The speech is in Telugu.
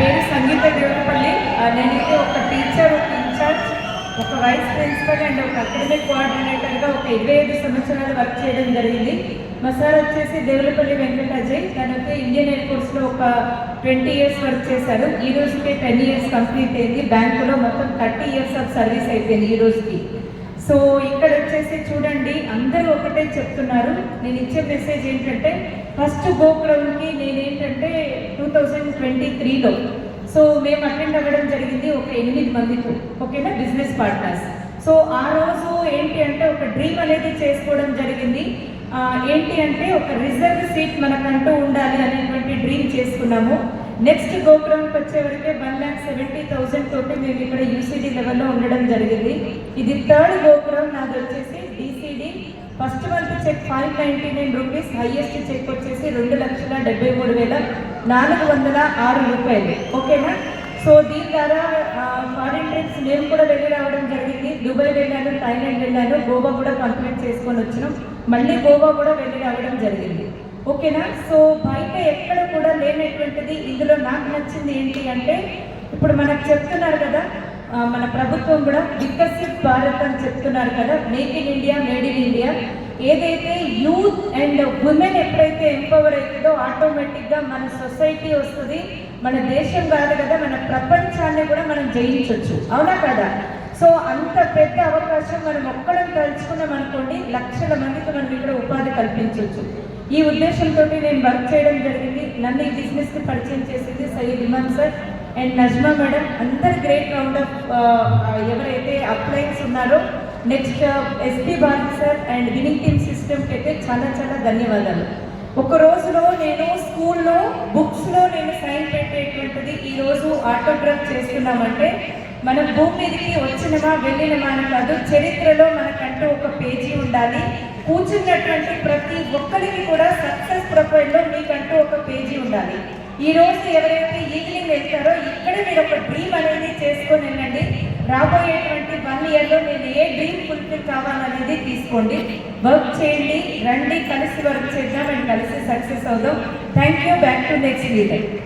పేరు సంగీత దేవులపల్లి. నేనైతే ఒక టీచర్, ఒక ఇన్ఛార్జ్, ఒక వైస్ ప్రిన్సిపల్ అండ్ ఒక అకాడమిక్ కోఆర్డినేటర్గా ఒక 25 సంవత్సరాలు వర్క్ చేయడం జరిగింది. మా సార్ వచ్చేసి దేవులపల్లి వెంకట అజయ్. తనైతే ఇండియన్ ఎయిర్ ఫోర్స్లో ఒక 20 years వర్క్ చేశారు. ఈ రోజుకి 10 years కంప్లీట్ అయింది. బ్యాంకులో మొత్తం 30 years ఆఫ్ సర్వీస్ అయిపోయింది ఈ రోజుకి. సో ఇక్కడ వచ్చేసి చూడండి, అందరూ ఒకటే చెప్తున్నారు. నేను ఇచ్చే మెసేజ్ ఏంటంటే, ఫస్ట్ గోపురంకి నేనేంటంటే 2023లో సో మేము అటెండ్ అవ్వడం జరిగింది ఒక 8 మందితో, ఓకేనా, బిజినెస్ పార్ట్నర్స్. సో ఆ రోజు ఏంటి అంటే ఒక డ్రీమ్ అనేది చేసుకోవడం జరిగింది. ఏంటి అంటే ఒక రిజర్వ్ సీట్ మనకంటూ ఉండాలి అనేటువంటి డ్రీమ్ చేసుకున్నాము. నెక్స్ట్ గోపురంకి వచ్చేవరకే 1,70,000 తోటి మేము ఇక్కడ యూసీడీ లెవెల్లో ఉండడం జరిగింది. ఇది థర్డ్ గోపురం. నాది వచ్చేసి డిసిడి. First month check 599 rupees, highest check వచ్చేసి 2,73,406 రూపాయలు, ఓకేనా. సో దీని ద్వారా ఫారిన్ ట్రిప్స్ మేము కూడా వెళ్ళి రావడం జరిగింది. దుబాయ్ వెళ్ళాను, థాయిలాండ్ వెళ్ళాను, గోవా కూడా కంప్లీట్ చేసుకొని వచ్చినాం. మళ్ళీ గోవా కూడా వెళ్ళి రావడం జరిగింది, ఓకేనా. సో బయట ఎక్కడ కూడా లేనటువంటిది ఇందులో నాకు నచ్చింది ఏంటి అంటే, ఇప్పుడు మనకు చెప్తున్నారు కదా, మన ప్రభుత్వం కూడా వికసిత్ భారత్ అని చెప్తున్నారు కదా, make in India, made in India. ఏదైతే యూత్ అండ్ ఉమెన్ ఎప్పుడైతే ఎంపవర్ అవుతుందో ఆటోమేటిక్గా మన సొసైటీ వస్తుంది. మన దేశం కాదు కదా, మన ప్రపంచాన్ని కూడా మనం జయించవచ్చు, అవునా కదా. సో అంత పెద్ద అవకాశం మనం ఒక్కడం తలుచుకున్నాం అనుకోండి, లక్షల మందికి మనం ఇక్కడ ఉపాధి కల్పించవచ్చు. ఈ ఉద్దేశంతో నేను వర్క్ చేయడం జరిగింది. నన్ను ఈ బిజినెస్కి పరిచయం చేసింది సయ్యద్ ఇమామ్ సార్ అండ్ నజ్మా మేడం. అందరు గ్రేట్ రౌండ్ ఆఫ్ ఎవరైతే అప్లైన్స్ ఉన్నారో. Next SP Bharat sir and winning team సిస్టమ్కి అయితే చాలా చాలా ధన్యవాదాలు. ఒక రోజులో నేను స్కూల్లో బుక్స్లో నేను సైన్ పెట్టేటువంటిది ఈరోజు ఆటోగ్రాఫ్ చేస్తున్నామంటే మనం భూమి మీదకి వచ్చినమా వెళ్ళినమా అని కాదు, చరిత్రలో మనకంటూ ఒక పేజీ ఉండాలి. కూర్చున్నటువంటి ప్రతి ఒక్కరికి కూడా సక్సెస్ ప్రొఫైల్లో మీకంటూ ఒక పేజీ ఉండాలి. ఈరోజు ఎవరైతే ఈవినింగ్ వెళ్తారో ఇక్కడ మీరు ఒక డ్రీమ్ అనేది చేసుకొని వెళ్ళండి. రాబోయేటువంటి 1 yearలో నేను ఏ డ్రీమ్ ఫుల్ఫిల్ కావాలనేది తీసుకోండి, వర్క్ చేయండి, రండి, కలిసి వర్క్ చేద్దాం అండ్ కలిసి సక్సెస్ అవుదాం. Thank you. Back to next leader.